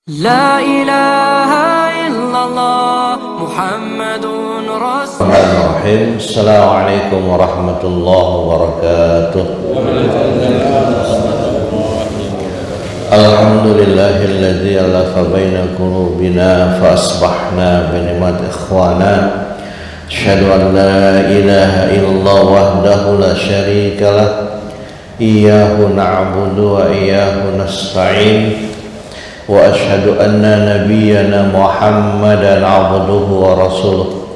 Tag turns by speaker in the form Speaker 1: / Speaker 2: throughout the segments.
Speaker 1: لا إله إلا الله محمد رسول
Speaker 2: Bismillahirrahmanirrahim. Assalamualaikum warahmatullahi wabarakatuh. Alhamdulillahilladzi alafa baina qulubina fa asbahna bi ni'mat ikhwana. Asyhadu an la ilaha illallah wahdahu la syarika lah. Iyyahu na'budu wa iyyahu nasta'in. Wa asyhadu anna nabiyyana Muhammadan 'abduhu wa rasuluh.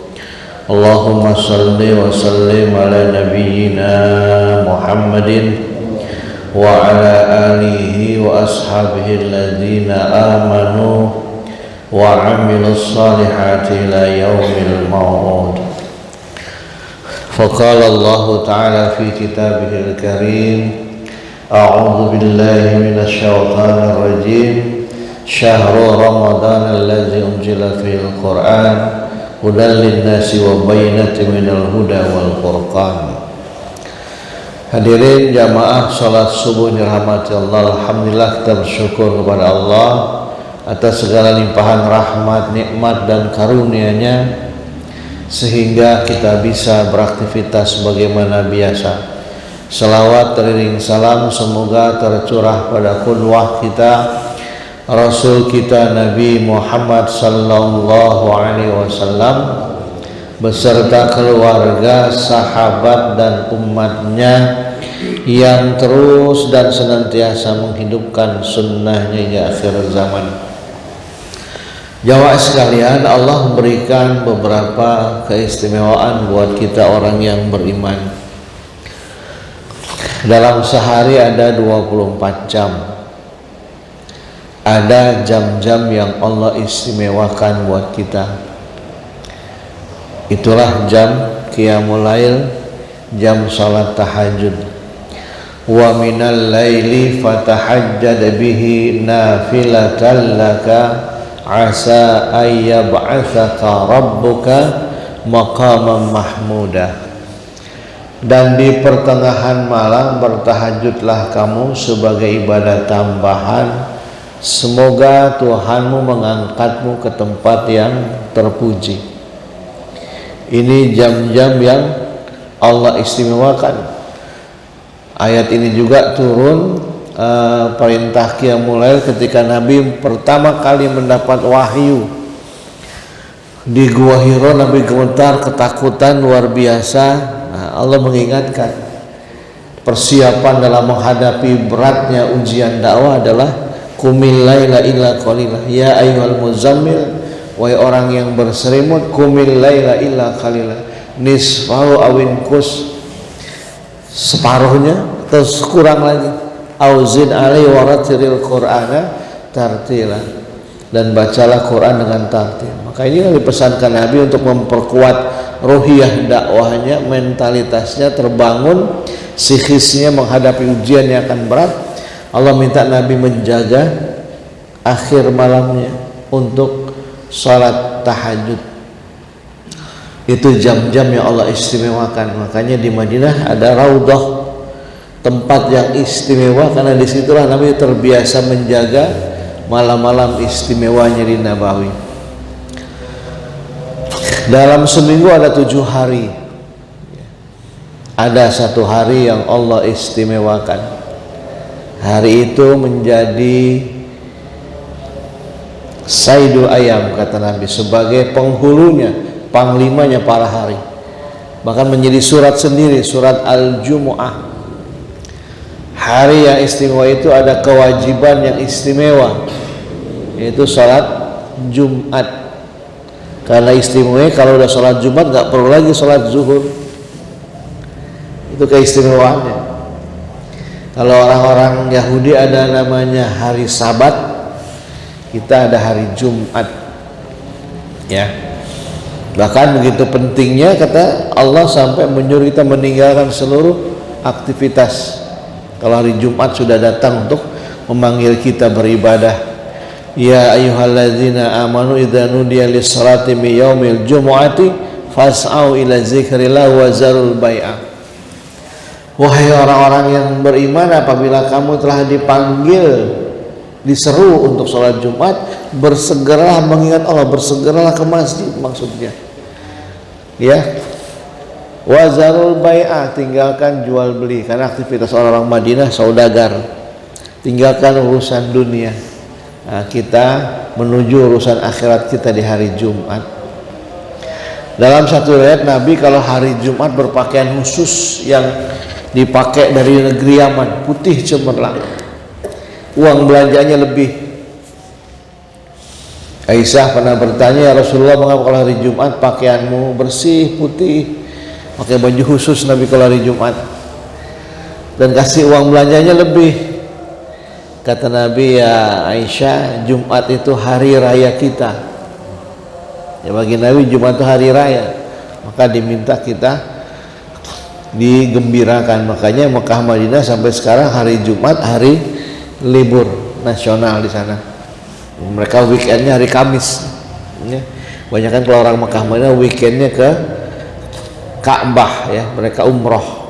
Speaker 2: Allahumma salli wa sallim ala nabiyyina Muhammadin wa ala alihi wa ashabihi alladhina amanu wa 'amilus salihati ila yaumil maw'ud. Faqala Allah ta'ala fi kitabihil karim, a'udzu billahi minasy syaithanir rajim. Syahrul Ramadan allazi unzila fihil Qur'an hudan linnasi wa bayyinatin minal huda wal furqan. Hadirin jamaah salat subuh dirahmati Allah. Alhamdulillah, kita bersyukur kepada Allah atas segala limpahan rahmat, nikmat dan karunia-Nya sehingga kita bisa beraktivitas sebagaimana biasa. Salawat teriring salam semoga tercurah pada qudwah kita, Rasul kita Nabi Muhammad sallallahu alaihi wasallam beserta keluarga, sahabat dan umatnya yang terus dan senantiasa menghidupkan sunnahnya hingga akhir zaman. Jamaah sekalian, Allah memberikan beberapa keistimewaan buat kita orang yang beriman. Dalam sehari ada 24 jam. Ada jam-jam yang Allah istimewakan buat kita. Itulah jam qiyamul lail, jam salat tahajud. Wa minal laili fatahajjad bihi nafilatan laka asa ayyab'atsaka rabbuka maqaman mahmuda. Dan di pertengahan malam bertahajudlah kamu sebagai ibadah tambahan. Semoga Tuhanmu mengangkatmu ke tempat yang terpuji. Ini jam-jam yang Allah istimewakan. Ayat ini juga turun perintah qiyamul lail ketika Nabi pertama kali mendapat wahyu. Di Gua Hiro Nabi gemetar, ketakutan luar biasa. Allah mengingatkan persiapan dalam menghadapi beratnya ujian dakwah adalah qumil laila illa qalila ya ayyuhal muzammil, wahai orang yang berselimut, qumil laila illa qalila nisfahu awin kus, separuhnya atau kurang lagi, auzin alaihi waratilil qur'ana tartila, dan bacalah Quran dengan tartil. Maka ini dipesankan Nabi untuk memperkuat ruhiyah dakwahnya, mentalitasnya terbangun, psikisnya menghadapi ujian yang akan berat. Allah minta Nabi menjaga akhir malamnya untuk salat tahajud. Itu jam-jam yang Allah istimewakan. Makanya di Madinah ada Raudhah, tempat yang istimewa karena disitulah Nabi terbiasa menjaga malam-malam istimewanya di Nabawi. Dalam seminggu ada 7 hari. Ada 1 hari yang Allah istimewakan. Hari itu menjadi saidul ayam, kata Nabi, sebagai penghulunya, panglimanya para hari. Bahkan menjadi surat sendiri, surat Al-Jumu'ah. Hari yang istimewa itu ada kewajiban yang istimewa, yaitu salat Jumat. Karena istimewa, kalau udah salat Jumat gak perlu lagi salat zuhur. Itu keistimewaannya. Kalau orang-orang Yahudi ada namanya hari Sabat, kita ada hari Jumat. Ya. Bahkan begitu pentingnya, kata Allah, sampai menyuruh kita meninggalkan seluruh aktivitas kalau hari Jumat sudah datang untuk memanggil kita beribadah. Ya ayyuhalladzina amanu idza nudiya lis-salati min yaumil jumu'ati fas'au ila dzikrillah wa zarul bai'ah. Wahai orang-orang yang beriman, apabila kamu telah dipanggil diseru untuk sholat Jumat, bersegeralah mengingat Allah, bersegeralah ke masjid maksudnya. Ya. Wazarul bai'ah, tinggalkan jual beli, karena aktivitas orang Madinah saudagar. Tinggalkan urusan dunia. Nah, kita menuju urusan akhirat kita di hari Jumat. Dalam satu riwayat Nabi kalau hari Jumat berpakaian khusus yang dipakai dari negeri Yaman, putih cemerlang. Uang belanjanya lebih. Aisyah pernah bertanya, ya Rasulullah, mengapa kalau hari Jumat pakaianmu bersih, putih, pakai baju khusus Nabi kalau hari Jumat, dan kasih uang belanjanya lebih? Kata Nabi, ya Aisyah, Jumat itu hari raya kita. Ya, bagi Nabi Jumat itu hari raya, maka diminta kita digembirakan. Makanya Mekah Madinah sampai sekarang hari Jumat hari libur nasional di sana. Mereka weekendnya hari Kamis. Ya. Banyak kan kalau orang Mekah Madinah weekendnya ke Ka'bah, ya, mereka umroh.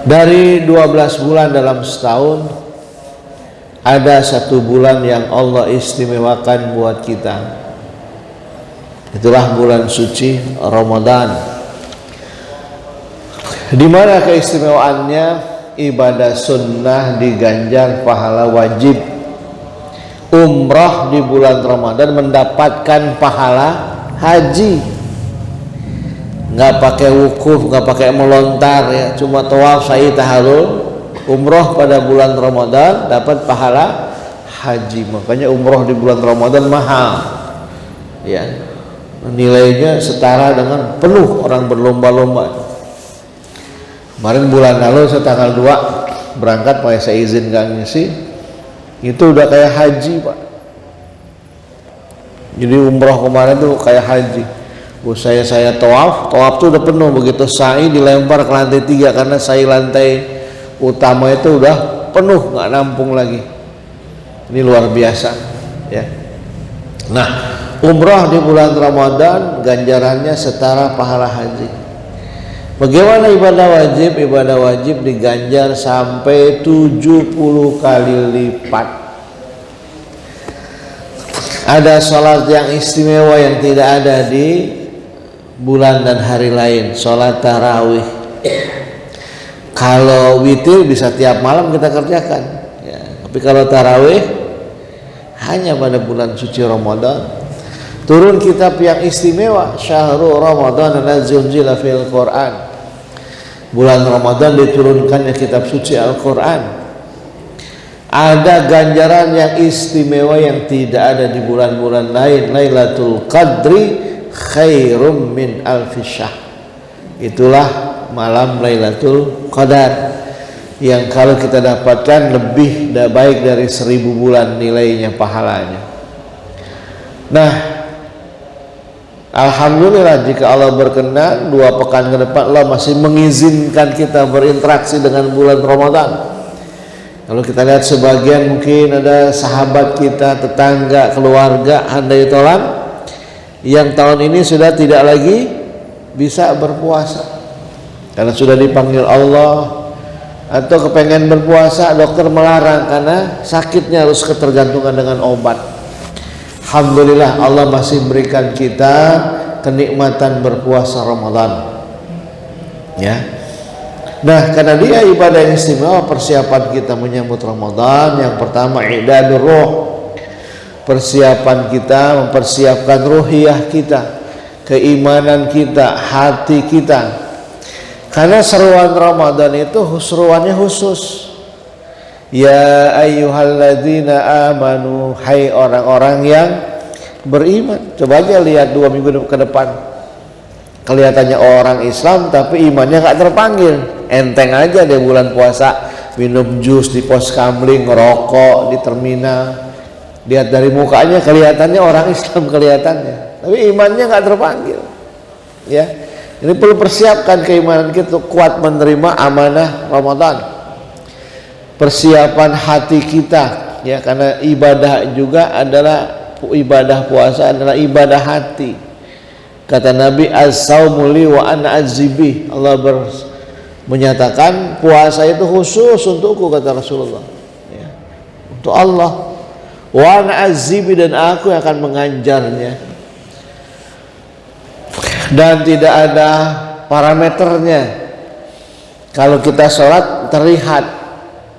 Speaker 2: Dari 12 bulan dalam setahun, ada 1 bulan yang Allah istimewakan buat kita. Itulah bulan suci Ramadan. Di mana keistimewaannya? Ibadah sunnah diganjar pahala wajib. Umrah di bulan Ramadan mendapatkan pahala haji. Nggak pakai wukuf, nggak pakai melontar, ya, cuma tawaf, sa'i, tahallul. Umroh pada bulan Ramadan dapat pahala haji. Makanya umroh di bulan Ramadan mahal, ya, nilainya setara dengan penuh orang berlomba-lomba. Kemarin bulan lalu saya tanggal 2 berangkat, pakai saya izin Kang Ngisi, itu udah kayak haji, Pak. Jadi umroh kemarin tuh kayak haji. Saya tawaf tuh udah penuh, begitu sa'i dilempar ke lantai 3 karena sa'i lantai utama itu udah penuh, nggak nampung lagi. Ini luar biasa, ya. Nah, umrah di bulan Ramadan ganjarannya setara pahala haji. Bagaimana ibadah wajib? Ibadah wajib diganjar sampai 70 kali lipat. Ada sholat yang istimewa yang tidak ada di bulan dan hari lain, sholat tarawih. Kalau witir bisa tiap malam kita kerjakan, ya. Tapi kalau tarawih hanya pada bulan suci Ramadan. Turun kitab yang istimewa, Syahrul Ramadan allazi unzila fil Quran. Bulan Ramadan diturunkannya kitab suci Al-Quran. Ada ganjaran yang istimewa yang tidak ada di bulan-bulan lain. Lailatul Qadri khairum min alfi syahr. Itulah malam Lailatul Qadar yang kalau kita dapatkan lebih baik dari 1000 bulan nilainya, pahalanya. Nah, alhamdulillah jika Allah berkenan 2 pekan ke depan Allah masih mengizinkan kita berinteraksi dengan bulan Ramadan. Kalau kita lihat sebagian mungkin ada sahabat kita, tetangga, keluarga, handai tolan yang tahun ini sudah tidak lagi bisa berpuasa karena sudah dipanggil Allah, atau kepengen berpuasa dokter melarang karena sakitnya harus ketergantungan dengan obat. Alhamdulillah Allah masih berikan kita kenikmatan berpuasa Ramadan, ya. Nah, karena dia ibadah yang istimewa, persiapan kita menyambut Ramadan yang pertama i'dadur ruh. Persiapan kita mempersiapkan ruhiyah kita, keimanan kita, hati kita. Karena seruan Ramadan itu seruannya khusus. Ya ayyuhalladzina amanu, hai orang-orang yang beriman. Coba aja lihat 2 minggu ke depan, kelihatannya orang Islam tapi imannya gak terpanggil. Enteng aja deh bulan puasa, minum jus di pos kamling, ngerokok di terminal. Lihat dari mukanya kelihatannya orang Islam kelihatannya, tapi imannya gak terpanggil, ya. Ini perlu persiapkan keimanan kita kuat menerima amanah Ramadan. Persiapan hati kita, ya, karena ibadah juga adalah ibadah puasa adalah ibadah hati. Kata Nabi, as-saumu li wa ana azibi. Allah menyatakan puasa itu khusus untukku, kata Rasulullah, ya. Itu Allah. Wa ana azibi, dan aku yang akan menganjarnya. Dan tidak ada parameternya. Kalau kita sholat terlihat,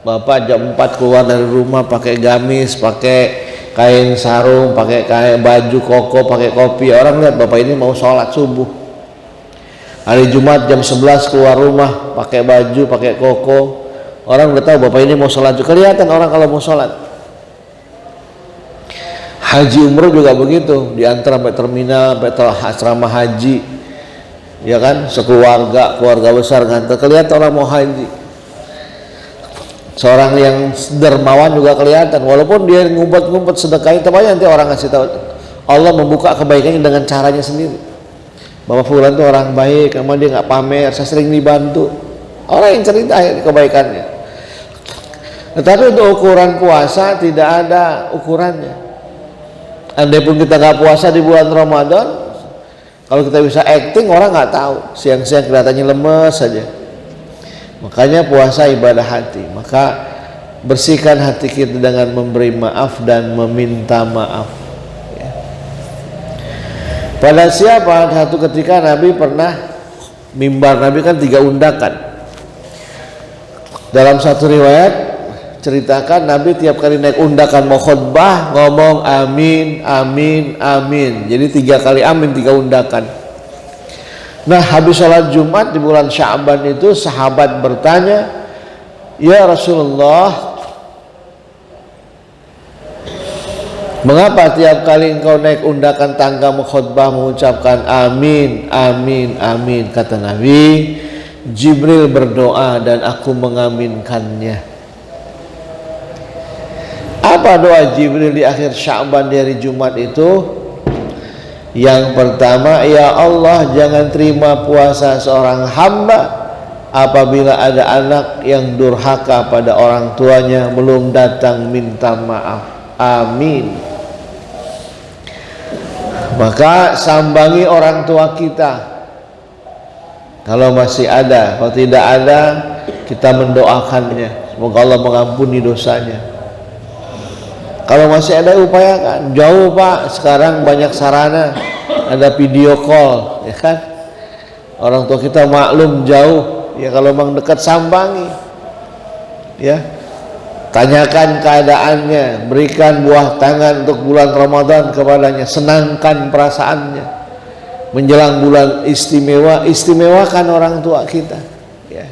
Speaker 2: Bapak jam 4 keluar dari rumah pakai gamis, pakai kain sarung, pakai kain baju koko, pakai kopi, orang lihat Bapak ini mau sholat subuh. Hari Jumat jam 11 keluar rumah pakai baju, pakai koko, orang udah tahu Bapak ini mau sholat. Kelihatan orang kalau mau sholat. Haji umroh juga begitu, diantar sampai terminal, sampai asrama haji, ya kan, sekeluarga, keluarga besar ngantar, kelihatan orang mau haji. Seorang yang dermawan juga kelihatan, walaupun dia ngumpet-ngumpet sedekahnya, tapi nanti orang ngasih tahu. Allah membuka kebaikannya dengan caranya sendiri. Bapak fulan itu orang baik, emang dia nggak pamer, saya sering dibantu. Orang yang cerita kebaikannya. Tetapi untuk ukuran puasa tidak ada ukurannya. Andai pun kita nggak puasa di bulan Ramadan, kalau kita bisa acting, orang nggak tahu. Siang-siang kelihatannya lemes saja. Makanya puasa ibadah hati. Maka bersihkan hati kita dengan memberi maaf dan meminta maaf. Ya. Pada siapa? Satu ketika Nabi pernah, mimbar Nabi kan 3 undakan. Dalam satu riwayat ceritakan Nabi tiap kali naik undakan mau khutbah ngomong amin, amin, amin. Jadi 3 kali amin, 3 undakan. Nah, habis sholat Jumat di bulan Sya'ban itu sahabat bertanya, ya Rasulullah, mengapa tiap kali engkau naik undakan tangga mengkhutbah mengucapkan amin, amin, amin? Kata Nabi, Jibril berdoa dan aku mengaminkannya. Apa doa Jibril di akhir Sya'ban di hari Jumat itu? Yang pertama, ya Allah, jangan terima puasa seorang hamba apabila ada anak yang durhaka pada orang tuanya belum datang minta maaf. Amin. Maka sambangi orang tua kita kalau masih ada. Kalau tidak ada, kita mendoakannya, semoga Allah mengampuni dosanya. Kalau masih ada, upayakan. Jauh Pak, sekarang banyak sarana, ada video call, ya kan. Orang tua kita maklum jauh, ya kalau memang dekat sambangi, ya. Tanyakan keadaannya, berikan buah tangan untuk bulan Ramadan kepadanya, senangkan perasaannya. Menjelang bulan istimewa, istimewakan orang tua kita, ya.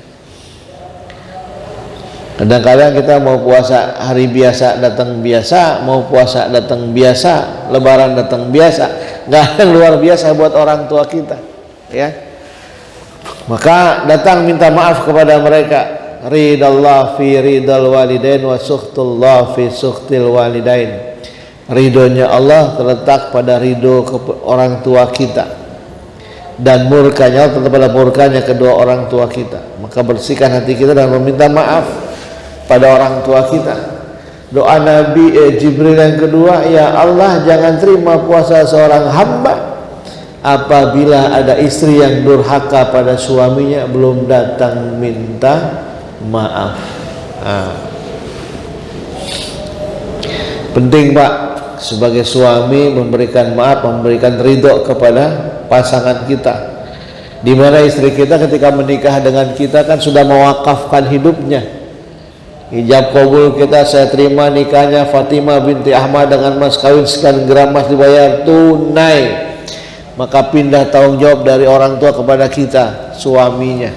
Speaker 2: Kadang-kadang kita mau puasa hari biasa datang biasa, mau puasa datang biasa, lebaran datang biasa, nggak ada yang luar biasa buat orang tua kita, ya. Maka datang minta maaf kepada mereka. Ridallah fi ridal walidain wa sukhtullah fi sukhtil walidain. Ridhonya Allah terletak pada ridho orang tua kita, dan murkanya tetap pada murkanya kedua orang tua kita. Maka bersihkan hati kita dan meminta maaf pada orang tua kita. Doa Nabi Jibril yang kedua, ya Allah, jangan terima puasa seorang hamba apabila ada istri yang durhaka pada suaminya belum datang minta maaf. Penting Pak, sebagai suami memberikan maaf, memberikan ridho kepada pasangan kita. Di mana istri kita ketika menikah dengan kita kan sudah mewakafkan hidupnya. Ijab kabul kita, saya terima nikahnya Fatimah binti Ahmad dengan mas kawin sekian gram emas dibayar tunai. Maka pindah tanggung jawab dari orang tua kepada kita, suaminya.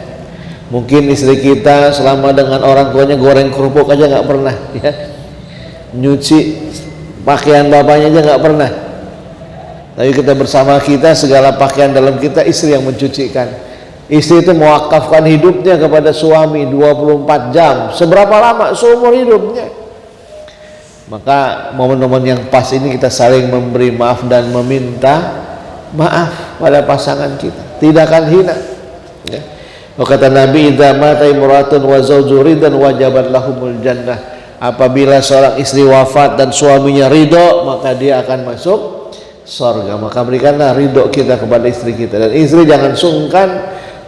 Speaker 2: Mungkin istri kita selama dengan orang tuanya goreng kerupuk aja nggak pernah, ya. Nyuci pakaian bapaknya aja nggak pernah. Tapi kita bersama kita, segala pakaian dalam kita istri yang mencucikan. Istri itu mewakafkan hidupnya kepada suami 24 jam. Seberapa lama? Seumur hidupnya. Maka momen-momen yang pas ini kita saling memberi maaf dan meminta maaf pada pasangan kita. Tidak akan hina, ya. Kata Nabi, idza mata imratun wa zawju ridan wajabat lahumul jannah. Apabila seorang istri wafat dan suaminya ridho, maka dia akan masuk surga. Maka berikanlah ridho kita kepada istri kita, dan istri jangan sungkan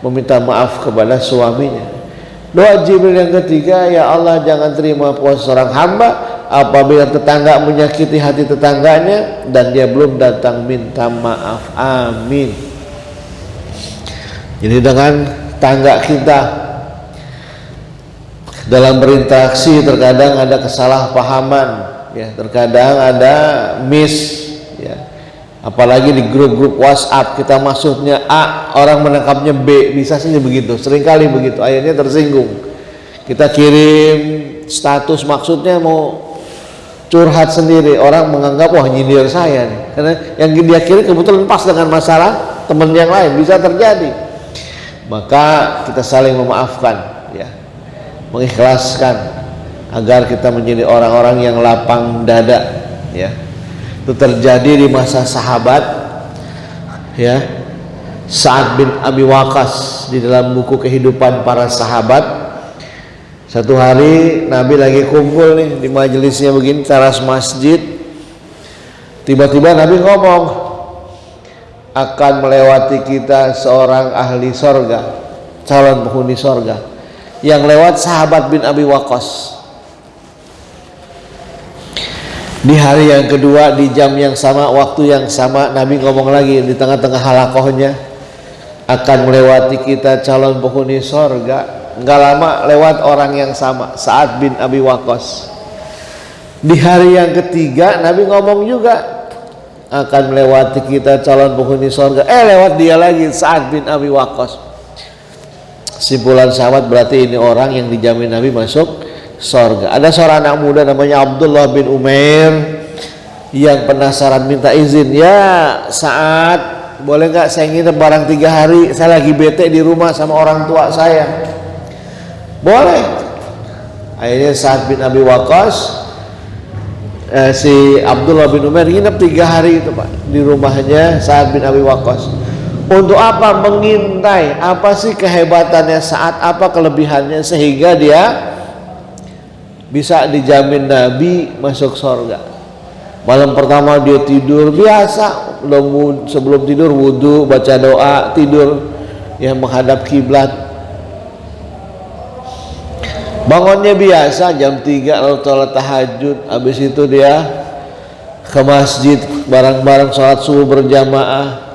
Speaker 2: meminta maaf kepada suaminya. Doa Jibril yang ketiga, ya Allah, jangan terima puasa seorang hamba apabila tetangga menyakiti hati tetangganya dan dia belum datang minta maaf. Amin. Jadi dengan tangga kita dalam berinteraksi terkadang ada kesalahpahaman, ya, terkadang ada miss, ya. Apalagi di grup-grup WhatsApp kita maksudnya A, orang menangkapnya B, bisa saja begitu, seringkali begitu, akhirnya tersinggung. Kita kirim status maksudnya mau curhat sendiri, orang menganggap wah nyindir saya nih, karena yang dia kirim kebetulan pas dengan masalah teman yang lain, bisa terjadi. Maka kita saling memaafkan, ya, mengikhlaskan agar kita menjadi orang-orang yang lapang dada, ya. Itu terjadi di masa sahabat, ya, Sa'ad bin Abi Waqqas. Di dalam buku kehidupan para sahabat, satu hari Nabi lagi kumpul nih di majelisnya begini, teras masjid. Tiba-tiba Nabi ngomong, akan melewati kita seorang ahli sorga, calon penghuni sorga. Yang lewat Sa'ad bin Abi Waqqas. Di hari yang kedua, di jam yang sama, waktu yang sama, Nabi ngomong lagi di tengah-tengah halakohnya, akan melewati kita calon penghuni sorga. Nggak lama lewat orang yang sama, Sa'ad bin Abi Waqqas. Di hari yang ketiga Nabi ngomong juga, akan melewati kita calon penghuni sorga. Lewat dia lagi, Sa'ad bin Abi Waqqas. Simpulan sahabat, berarti ini orang yang dijamin Nabi masuk sorga. Ada seorang anak muda namanya Abdullah bin Umair yang penasaran, minta izin, ya Sa'ad, boleh nggak saya nginep barang 3 hari, saya lagi bete di rumah sama orang tua saya. Boleh. Akhirnya Sa'ad bin Abi Waqqas, si Abdullah bin Umair nginep 3 hari itu Pak di rumahnya Sa'ad bin Abi Waqqas. Untuk apa? Mengintai apa sih kehebatannya Sa'ad, apa kelebihannya sehingga dia bisa dijamin Nabi masuk surga. Malam pertama dia tidur biasa, sebelum tidur wudu, baca doa, tidur yang menghadap kiblat. Bangunnya biasa jam 3 lalu sholat tahajud, habis itu dia ke masjid bareng-bareng sholat subuh berjamaah.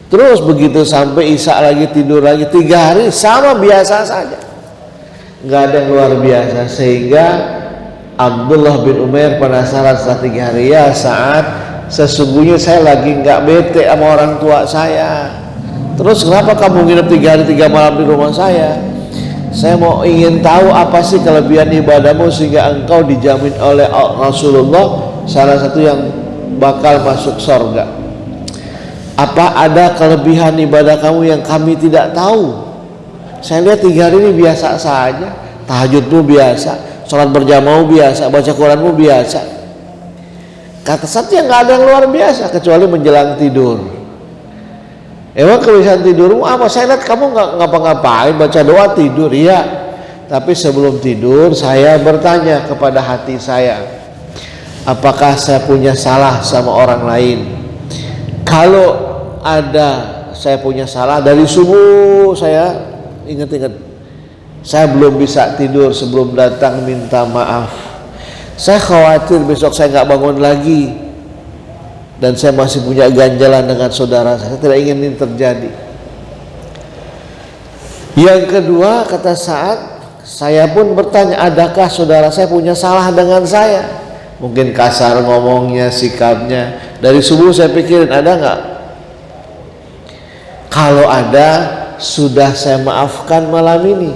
Speaker 2: Terus begitu sampai isya lagi tidur lagi, 3 hari sama biasa saja, nggak ada yang luar biasa. Sehingga Abdullah bin Umair penasaran setelah 3 hari, ya Sa'ad, sesungguhnya saya lagi nggak bete sama orang tua saya. Terus kenapa kamu nginep 3 hari 3 malam di rumah saya? Saya mau ingin tahu apa sih kelebihan ibadahmu sehingga engkau dijamin oleh Rasulullah salah satu yang bakal masuk surga. Apa ada kelebihan ibadah kamu yang kami tidak tahu? Saya lihat 3 hari ini biasa saja, tahajudmu biasa, sholat berjamaah biasa, baca Quranmu biasa. Kata Satya nggak ada yang luar biasa kecuali menjelang tidur. Emang kebiasaan tidurmu apa? Saya lihat kamu nggak ngapa-ngapain, baca doa tidur, iya. Tapi sebelum tidur saya bertanya kepada hati saya, apakah saya punya salah sama orang lain? Kalau ada saya punya salah, dari subuh saya ingat-ingat, saya belum bisa tidur sebelum datang minta maaf. Saya khawatir besok saya nggak bangun lagi dan saya masih punya ganjalan dengan saudara saya tidak ingin ini terjadi. Yang kedua, kata Sa'ad, saya pun bertanya, adakah saudara saya punya salah dengan saya? Mungkin kasar ngomongnya, sikapnya. Dari subuh saya pikirin, ada nggak? Kalau ada, sudah saya maafkan malam ini.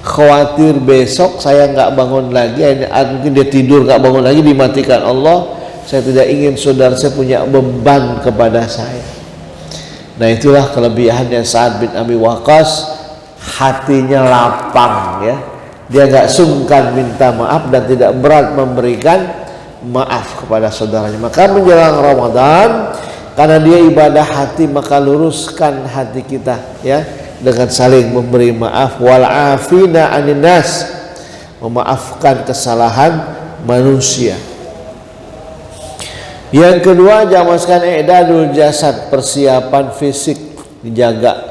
Speaker 2: Khawatir besok saya nggak bangun lagi, mungkin dia tidur nggak bangun lagi, dimatikan Allah. Saya tidak ingin saudara saya punya beban kepada saya. Nah, itulah kelebihannya Sa'ad bin Abi Waqqas, hatinya lapang, ya. Dia nggak sungkan minta maaf dan tidak berat memberikan maaf kepada saudaranya. Maka menjelang Ramadan, karena dia ibadah hati, maka luruskan hati kita, ya, dengan saling memberi maaf. Wal afina 'anil nas, memaafkan kesalahan manusia. Yang kedua, jamaskan i'dadul jasad, persiapan fisik dijaga.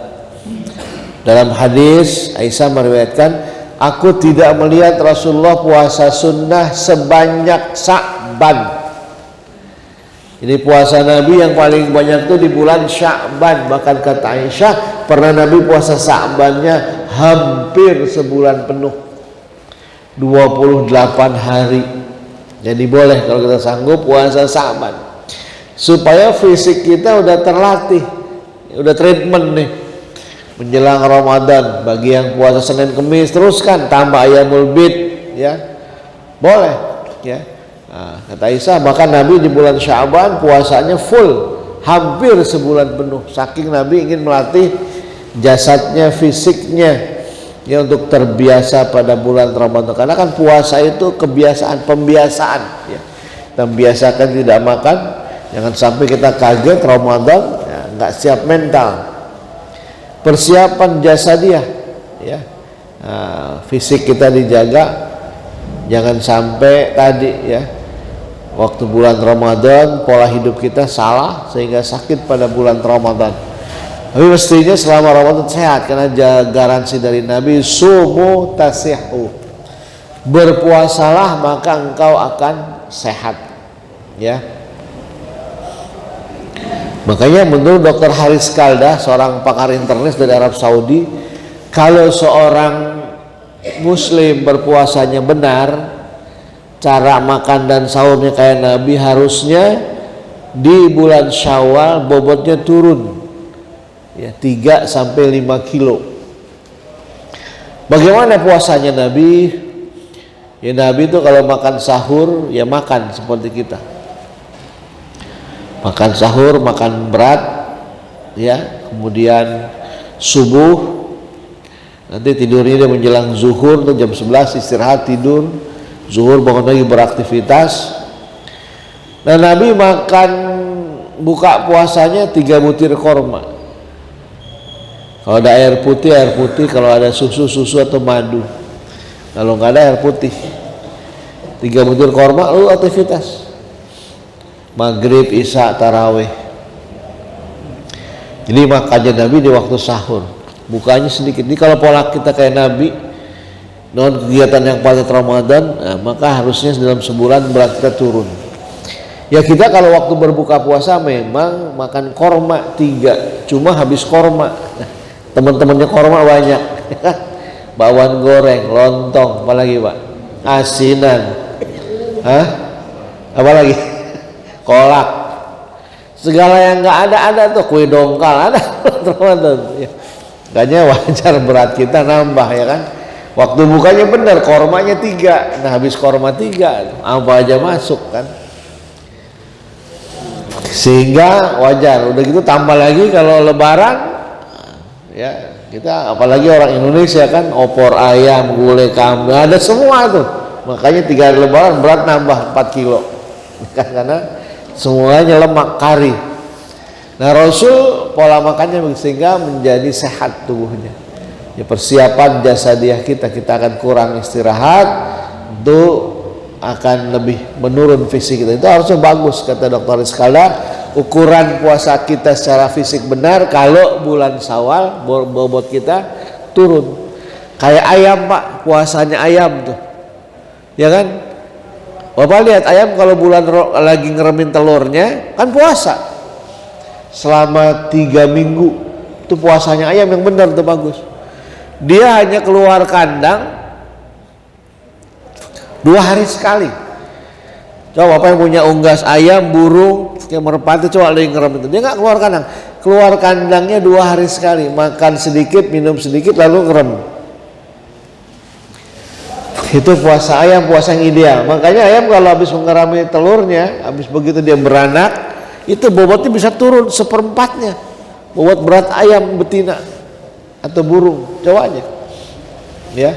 Speaker 2: Dalam hadis Aisyah meriwayatkan, aku tidak melihat Rasulullah puasa sunnah sebanyak Sya'ban. Ini puasa Nabi yang paling banyak itu di bulan Sya'ban. Bahkan kata Aisyah, pernah Nabi puasa Sya'bannya hampir sebulan penuh, 28 hari. Jadi boleh kalau kita sanggup puasa Sya'ban, supaya fisik kita udah terlatih, udah treatment nih menjelang Ramadan. Bagi yang puasa Senin Kemis, teruskan tambah Ayyamul Bid, ya boleh, ya. Nah, kata Aisyah, bahkan Nabi di bulan Sya'ban puasanya full, hampir sebulan penuh, saking Nabi ingin melatih jasadnya, fisiknya, ya, untuk terbiasa pada bulan Ramadan. Karena kan puasa itu kebiasaan, pembiasaan, ya. Kita membiasakan tidak makan, jangan sampai kita kaget Ramadan, ya, nggak siap mental. Persiapan jasadiah, ya. Nah, fisik kita dijaga, jangan sampai tadi, ya, waktu bulan Ramadan pola hidup kita salah sehingga sakit pada bulan Ramadan. Tapi mestinya selama Ramadan sehat, karena garansi dari Nabi, sumu tasihu, berpuasalah maka engkau akan sehat, ya. Makanya menurut Dr. Haris Kalda, seorang pakar internis dari Arab Saudi, kalau seorang muslim berpuasanya benar, cara makan dan sahurnya kayak Nabi, harusnya di bulan Syawal bobotnya turun, ya, 3 sampai 5 kilo. Bagaimana puasanya Nabi? Ya, Nabi itu kalau makan sahur ya makan seperti kita. Makan sahur, makan berat, ya, kemudian subuh, nanti tidurnya dia menjelang zuhur tuh jam 11 istirahat tidur. Zuhur bangun lagi beraktivitas. Nah, Nabi makan buka puasanya 3 butir korma. Kalau ada air putih, kalau ada susu atau madu. Kalau nggak ada air putih, 3 butir korma, lalu aktivitas. Maghrib, isya, tarawih. Jadi makannya Nabi di waktu sahur, bukanya sedikit. Ini kalau pola kita kayak Nabi, non kegiatan yang pada Ramadan, nah, maka harusnya dalam sebulan berat kita turun. Ya, kita kalau waktu berbuka puasa memang makan korma 3, cuma habis korma. Nah, teman-temannya korma banyak, bakwan goreng, lontong, apalagi Pak, asinan, apalagi kolak, segala yang nggak ada tuh, kue dongkal ada Ramadan. Ya, makanya wajar berat kita nambah, ya kan. Waktu bukanya benar, kormanya 3. Nah, habis korma 3, apa aja masuk kan. Sehingga wajar. Udah gitu tambah lagi kalau lebaran, ya, kita apalagi orang Indonesia kan, opor ayam, gulai kambing, ada semua tuh. Makanya 3 hari lebaran berat nambah 4 kilo. Karena semuanya lemak kari. Nah, Rasul pola makannya sehingga menjadi sehat tubuhnya. Ya, persiapan jasadiah kita akan kurang istirahat, itu akan lebih menurun fisik kita. Itu harusnya bagus, kata Dr. Rizkalda. Ukuran puasa kita secara fisik benar kalau bulan Syawal bobot kita turun. Kayak ayam Pak, puasanya ayam tuh, ya kan. Bapak lihat ayam kalau bulan lagi ngeremin telurnya kan puasa selama 3 minggu. Itu puasanya ayam yang benar tuh, bagus. Dia hanya keluar kandang 2 hari sekali. Coba apa yang punya unggas ayam, burung, yang merpati, coba lagi ngerem itu, dia nggak keluar kandang. Keluar kandangnya 2 hari sekali, makan sedikit, minum sedikit, lalu ngerem. Itu puasa ayam, puasa yang ideal. Makanya ayam kalau habis mengerami telurnya, habis begitu dia beranak, itu bobotnya bisa turun 1/4-nya bobot berat ayam betina atau burung, coba aja, ya.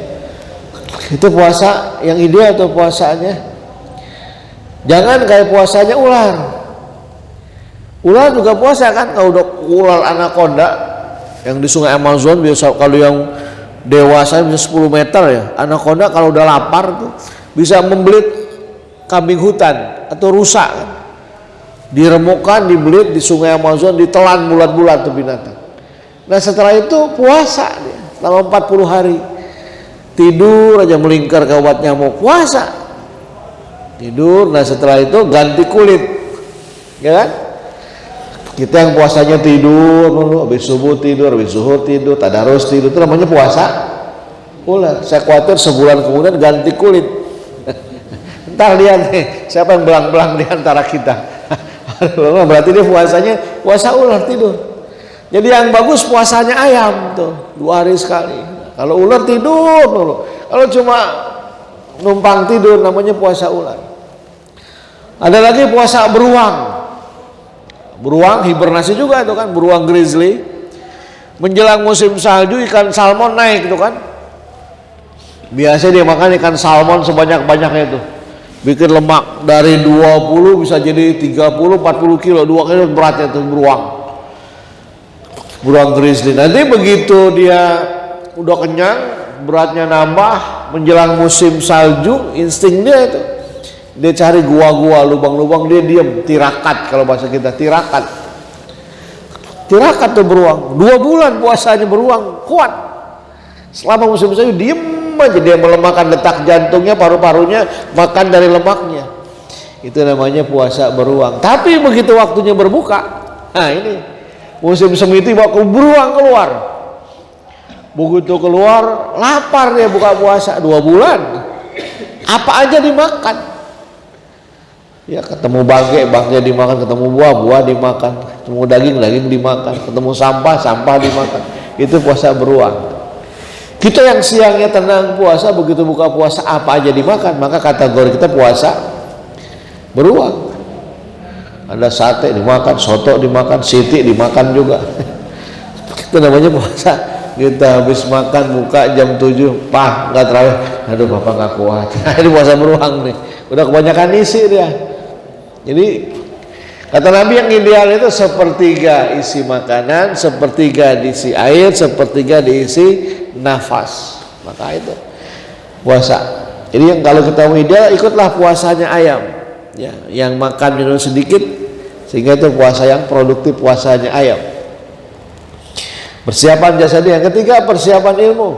Speaker 2: Itu puasa yang ideal atau puasanya. Jangan kayak puasanya ular. Ular juga puasa kan, kalau udah ular anaconda yang di sungai Amazon biasa, kalau yang dewasa bisa 10 meter ya. Anaconda kalau udah lapar tuh bisa membelit kambing hutan atau rusa kan. Diremukkan, dibelit di sungai Amazon, ditelan bulat-bulat tuh binatang. Nah, setelah itu puasa dia selama 40 hari. tidur aja melingkar ke obat nyamuk, puasa. Tidur, nah setelah itu ganti kulit, ya kan? Kita yang puasanya tidur dulu, habis subuh tidur, habis zuhur tidur, tadarus tidur, itu namanya puasa ular. Saya khawatir sebulan kemudian ganti kulit. Ntar lihat nih, siapa yang belang-belang di antara kita. Berarti dia puasanya puasa ular, tidur. Jadi yang bagus puasanya ayam tuh, 2 hari sekali. Kalau ular tidur dulu. Kalau cuma numpang tidur namanya puasa ular. Ada lagi puasa beruang. Beruang hibernasi juga itu kan, beruang grizzly. Menjelang musim salju ikan salmon naik itu kan. Biasa dia makan ikan salmon sebanyak-banyaknya itu. Bikin lemak dari 20 bisa jadi 30 40 kilo, 2 kilo beratnya itu beruang. Beruang grizzly. Nanti begitu dia udah kenyang, beratnya nambah, menjelang musim salju, insting dia itu. Dia cari gua-gua, lubang-lubang, dia diam, tirakat kalau bahasa kita, tirakat. Tirakat tuh beruang. 2 bulan puasanya beruang, kuat. Selama musim salju diem aja, dia melemahkan detak jantungnya, paru-parunya, makan dari lemaknya. Itu namanya puasa beruang. Tapi begitu waktunya berbuka, nah ini musim semi itu beruang keluar. Begitu keluar, lapar dia buka puasa 2 bulan. Apa aja dimakan. Ya ketemu bangke dimakan, ketemu buah dimakan, ketemu daging dimakan, ketemu sampah dimakan. Itu puasa beruang. Kita yang siangnya tenang puasa, begitu buka puasa apa aja dimakan, maka kategori kita puasa beruang. Ada sate dimakan, soto dimakan, siti dimakan juga. Itu namanya puasa. Kita habis makan buka jam 7, nggak terawih, aduh bapak nggak kuat. Ini puasa beruang nih, udah kebanyakan isi dia. Jadi kata Nabi yang ideal itu sepertiga isi makanan, sepertiga diisi air, sepertiga diisi nafas. Maka itu puasa. Jadi yang kalau kita mau ideal, ikutlah puasanya ayam. Ya, yang makan minum sedikit, sehingga itu puasa yang produktif, puasanya ayam. Persiapan jasadi. Yang ketiga, persiapan ilmu.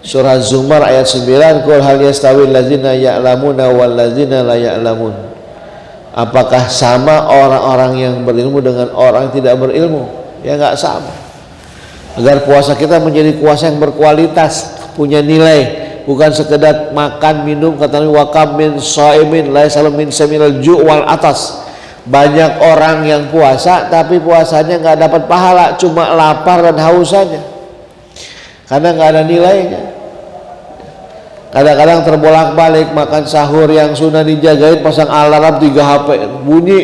Speaker 2: Surah Zumar ayat 9, qul hal yastawil ladzina ya'lamuna wal ladzina la ya'lamun. Apakah sama orang-orang yang berilmu dengan orang yang tidak berilmu? Ya nggak sama. Agar puasa kita menjadi puasa yang berkualitas, punya nilai, bukan sekedar makan minum. Kata Nabi, wa kam min shaimin la yasalu min samil ju' wal atas. Banyak orang yang puasa tapi puasanya nggak dapat pahala, cuma lapar dan haus saja, karena nggak ada nilainya. Kadang-kadang terbolak-balik makan sahur yang sudah dijagain, pasang alarm 3 HP bunyi,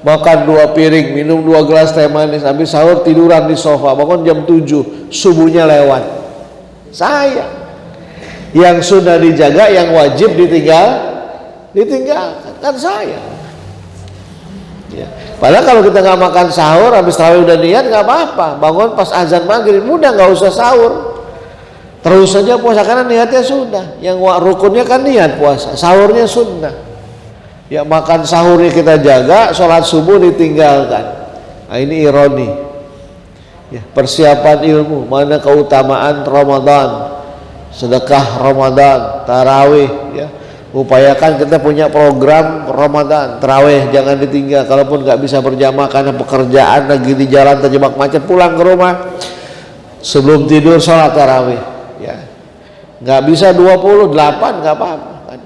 Speaker 2: makan 2 piring, minum 2 gelas teh manis, habis sahur tiduran di sofa, bangun jam 7, subuhnya lewat. Saya yang sudah dijaga, yang wajib ditinggalkan kan saya. Ya. Padahal kalau kita nggak makan sahur, habis tarawih udah niat nggak apa-apa, bangun pas azan maghrib udah nggak usah sahur. Terus saja puasa karena niatnya sudah. Yang rukunnya kan niat puasa, sahurnya sunnah. Ya makan sahurnya kita jaga, sholat subuh ditinggalkan. Nah ini ironi. Ya, persiapan ilmu, mana keutamaan Ramadan, sedekah Ramadan, tarawih. Ya, upayakan kita punya program Ramadan, tarawih jangan ditinggal. Kalaupun nggak bisa berjamaah karena pekerjaan lagi di jalan terjebak macet, pulang ke rumah sebelum tidur sholat tarawih. Ya, nggak bisa 28 nggak apa-apa kan.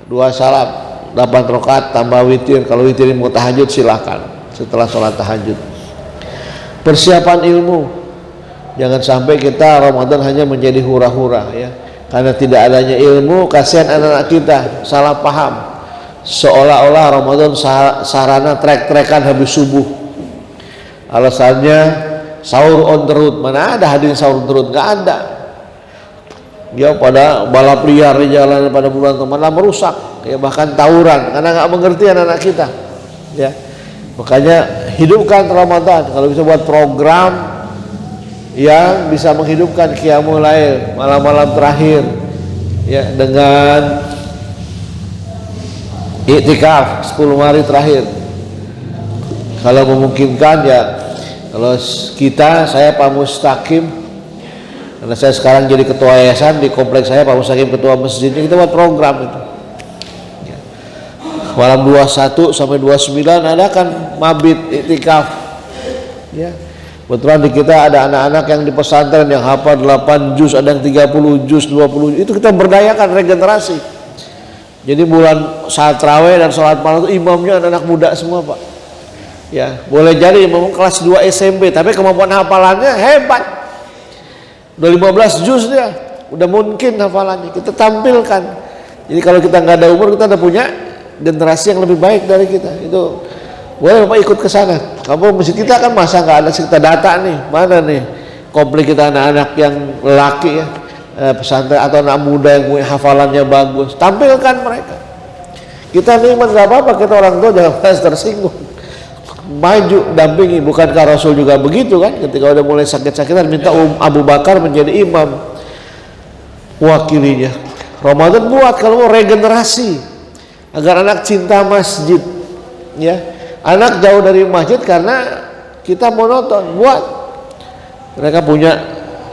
Speaker 2: 2 salam 8 rakaat tambah witir. Kalau witir mau tahajud silakan setelah sholat tahajud. Persiapan ilmu, jangan sampai kita Ramadan hanya menjadi hura-hura ya, karena tidak adanya ilmu. Kasihan anak-anak kita salah paham, seolah-olah Ramadan sarana trek-trekan habis subuh. Alasannya sahur on the road. Mana ada hadis sahur on the road? Nggak ada. Ya pada balap liar di jalan, pada bulan malah merusak, ya bahkan tawuran, karena nggak mengerti anak-anak kita. Ya, makanya hidupkan Ramadan. Kalau bisa buat program yang bisa menghidupkan qiyamul lail, malam-malam terakhir, ya dengan iktikaf 10 hari terakhir. Kalau memungkinkan ya, kalau kita, saya Pak Mustaqim Karena saya sekarang jadi ketua yayasan di kompleks saya, Pak Musakim ketua masjidnya, kita buat program itu. Malam 21 sampai 29 ada kan mabit iktikaf. Ya. Kebetulan di kita ada anak-anak yang di pesantren yang hafal 8 juz, ada yang 30 juz, 20 juz. Itu kita berdayakan regenerasi. Jadi bulan saat tarawih dan sholat malam itu imamnya anak-anak muda semua, Pak. Ya, boleh jadi imam kelas 2 SMP, tapi kemampuan hafalannya hebat. Udah 15 juz dia, udah mungkin hafalannya, kita tampilkan. Jadi kalau kita nggak ada umur, kita udah punya generasi yang lebih baik dari kita. Itu boleh Bapak ikut ke sana. Kamu masjid kita kan masa nggak ada, kita data nih, mana nih komplek kita anak-anak yang laki ya, pesantren atau anak muda yang punya hafalannya bagus, tampilkan mereka. Kita nikmat nggak apa-apa, kita orang tua jangan tersinggung. Maju dampingi, bukankah Rasul juga begitu kan, ketika udah mulai sakit-sakitan minta Abu Bakar menjadi imam wakilinya. Ramadan buat kalau mau regenerasi agar anak cinta masjid ya, anak jauh dari masjid karena kita monoton. Buat mereka punya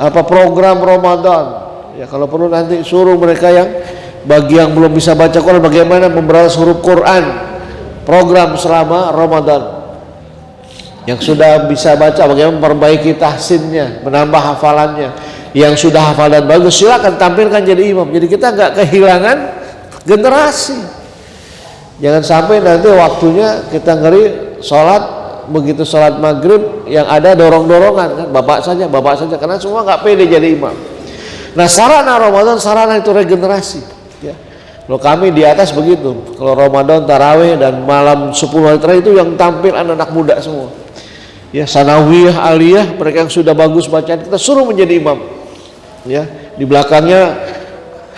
Speaker 2: apa program Ramadan ya, kalau perlu nanti suruh mereka yang bagi yang belum bisa baca Quran bagaimana memberantas huruf Quran, program selama Ramadan. Yang sudah bisa baca bagaimana memperbaiki tahsinnya, menambah hafalannya. Yang sudah hafalan bagus silakan tampilkan jadi imam. Jadi kita nggak kehilangan generasi. Jangan sampai nanti waktunya kita ngeri sholat, begitu sholat maghrib yang ada dorong-dorongan kan, bapak saja karena semua nggak pede jadi imam. Nah sarana Ramadan, sarana itu regenerasi ya. Kalau kami di atas begitu, kalau Ramadan tarawih dan malam 10 hari terakhir itu yang tampil anak-anak muda semua ya, sanawiyah, aliyah, mereka yang sudah bagus bacaan kita suruh menjadi imam ya. Di belakangnya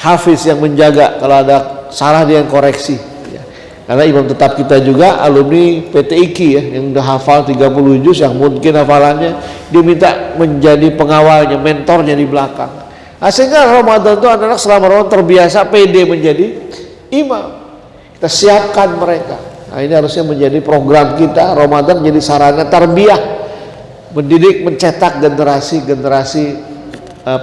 Speaker 2: hafiz yang menjaga, kalau ada salah dia yang koreksi ya. Karena imam tetap kita juga alumni PT IKI ya, yang udah hafal 30 juz, yang mungkin hafalannya diminta menjadi pengawalnya, mentornya di belakang. Nah, sehingga Ramadan itu anak-anak selama Ramadan terbiasa pede menjadi imam. Kita siapkan mereka. Nah, ini harusnya menjadi program kita. Ramadan menjadi sarana tarbiyah, mendidik, mencetak generasi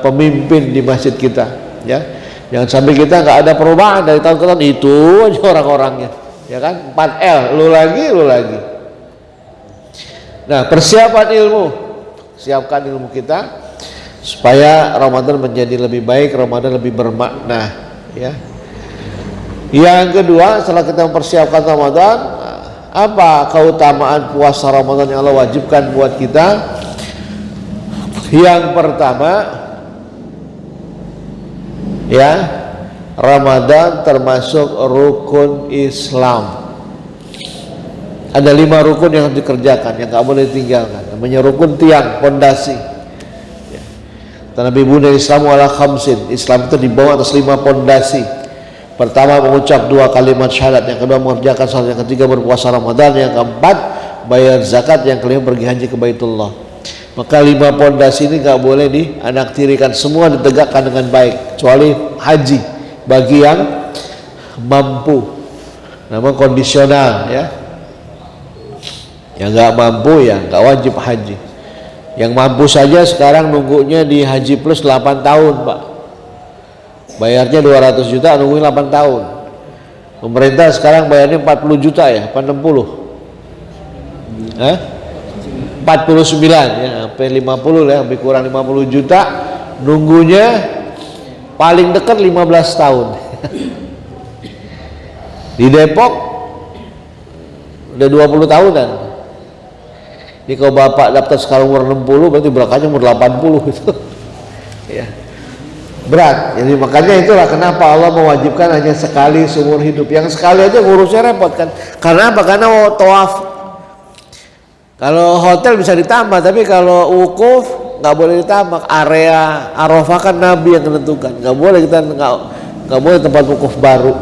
Speaker 2: pemimpin di masjid kita ya. Jangan sampai kita nggak ada perubahan dari tahun ke tahun, itu aja orang-orangnya ya kan, 4L, lu lagi. Nah, persiapan ilmu, siapkan ilmu kita supaya Ramadan menjadi lebih baik, Ramadan lebih bermakna ya. Yang kedua, setelah kita mempersiapkan Ramadan, apa keutamaan puasa Ramadan yang Allah wajibkan buat kita? Yang pertama ya, Ramadan termasuk rukun Islam. Ada 5 rukun yang harus dikerjakan, yang nggak boleh ditinggalkan. Namanya rukun tiang, pondasi. Nabi Buddha Islam ala khamsin, Islam itu dibawa atas 5 pondasi. Pertama mengucap 2 kalimat syahadat, yang kedua mengerjakan salat, yang ketiga berpuasa Ramadan, yang keempat bayar zakat, yang kelima pergi haji ke Baitullah. Maka 5 pondasi ini gak boleh dianaktirikan, semua ditegakkan dengan baik kecuali haji bagi yang mampu. Nama kondisional ya. Yang gak mampu ya gak wajib haji. Yang mampu saja sekarang nunggunya di Haji Plus 8 tahun Pak, bayarnya 200 juta, nungguin 8 tahun. Pemerintah sekarang bayarnya 40 juta ya, apa 60? 49 ya, sampai 50 ya, lebih kurang 50 juta. Nunggunya paling dekat 15 tahun. Di Depok udah 20 tahunan. Ini kalau bapak daftar sekarang umur 60, berarti belakangnya umur 80 gitu. Ya. Berat. Jadi makanya itulah kenapa Allah mewajibkan hanya sekali seumur hidup. Yang sekali aja ngurusnya repot kan. Karena apa? Karena tawaf. Kalau hotel bisa ditambah, tapi kalau wukuf nggak boleh ditambah. Area Arafah kan Nabi yang menentukan. Nggak boleh, kita nggak boleh tempat wukuf baru.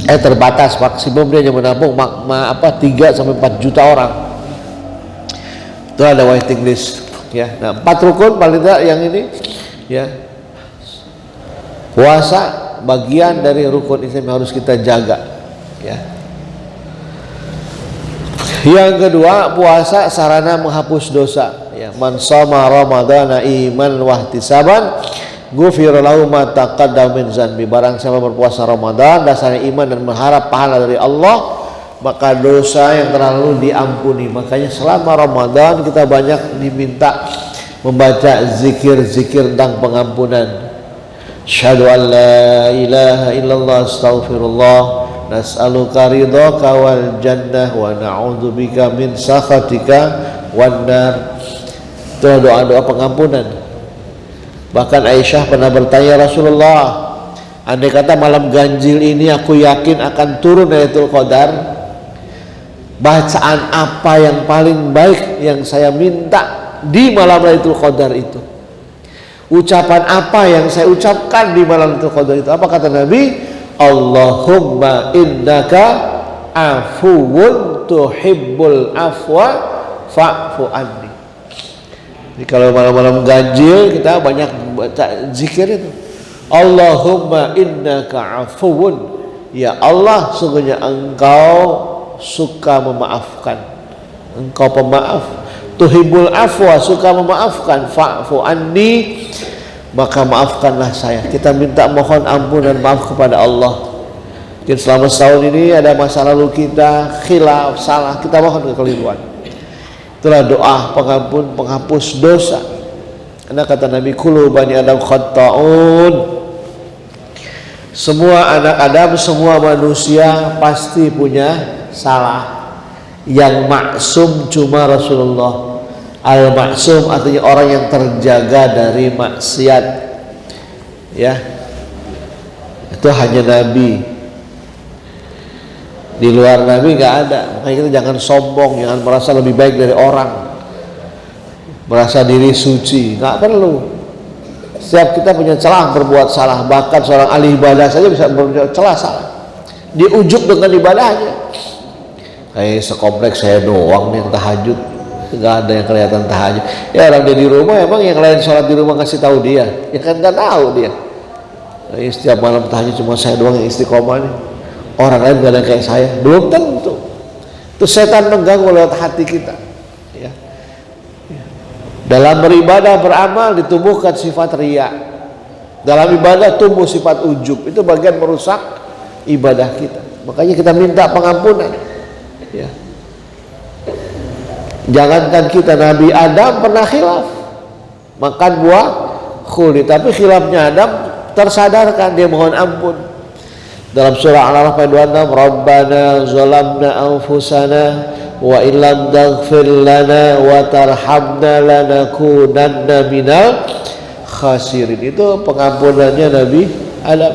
Speaker 2: Terbatas, maksimum dia hanya menampung 3 sampai 4 juta orang. Itu ada waiting list ya. Nah, 4 rukun paling tidak yang ini ya. Puasa bagian dari rukun Islam yang harus kita jaga ya. Yang kedua, puasa sarana menghapus dosa ya, man shoma ramadhana iman wahtisaban ghufira lahu ma taqaddama min dzanbi. Barang siapa berpuasa Ramadan dasarnya iman dan mengharap pahala dari Allah, maka dosa yang terlalu diampuni. Makanya selama Ramadan kita banyak diminta membaca zikir-zikir tentang pengampunan. Asyhadu an la ilaha illallah astaghfirullah nas'aluka ridhaka wal jannah wa na'udzubika min sakhatika wan nar. Itu doa-doa pengampunan. Bahkan Aisyah pernah bertanya, Rasulullah, andai kata malam ganjil ini aku yakin akan turun Lailatul Qadar, bacaan apa yang paling baik yang saya minta di malam Lailatul Qadar itu? Ucapan apa yang saya ucapkan di malam Lailatul Qadar itu? Apa kata Nabi? Allahumma innaka afuwun tuhibbul afwa fa'fu anni. Jadi kalau malam-malam ganjil kita banyak baca zikir itu. Allahumma innaka afuwun, ya Allah sungguhnya engkau suka memaafkan, engkau pemaaf. Tuhibbul afwa, suka memaafkan. Fa'fu anni, maka maafkanlah saya. Kita minta mohon ampun dan maaf kepada Allah. Mungkin selama setahun ini ada masa lalu kita khilaf, salah, kita mohon kekeliruan. Itulah doa pengampun, penghapus dosa. Karena kata Nabi, kullu bani adam khatta'un. Semua anak Adam, semua manusia pasti punya salah. Yang maksum cuma Rasulullah. Al-maksum artinya orang yang terjaga dari maksiat, ya, itu hanya Nabi. Di luar Nabi nggak ada. Makanya kita jangan sombong, jangan merasa lebih baik dari orang, merasa diri suci. Nggak perlu. Setiap kita punya celah berbuat salah. Bahkan seorang ahli ibadah saja bisa berbuat celah salah. Diujuk dengan ibadahnya. Kayak sekompleks saya doang nih yang tahajud. Nggak ada yang kelihatan tahajud. Ya orang dia di rumah, emang yang lain sholat di rumah kasih tahu dia? Ya kan nggak tahu dia. Nah, setiap malam tahajud cuma saya doang yang istiqomah nih. Orang lain nggak ada kayak saya. Belum tentu. Itu setan mengganggu lewat hati kita. Ya. Dalam beribadah beramal ditumbuhkan sifat riya. Dalam ibadah tumbuh sifat ujub. Itu bagian merusak ibadah kita. Makanya kita minta pengampunan. Ya. Jangankan kita, Nabi Adam pernah khilaf makan buah khuldi, tapi khilafnya Adam tersadarkan, dia mohon ampun. Dalam surah Al-Araf ayat 26, Rabbana zalamna anfusana wa illam taghfir lana wa tarhamna lanakunanna minal khasirin. Itu pengampunannya Nabi Adam.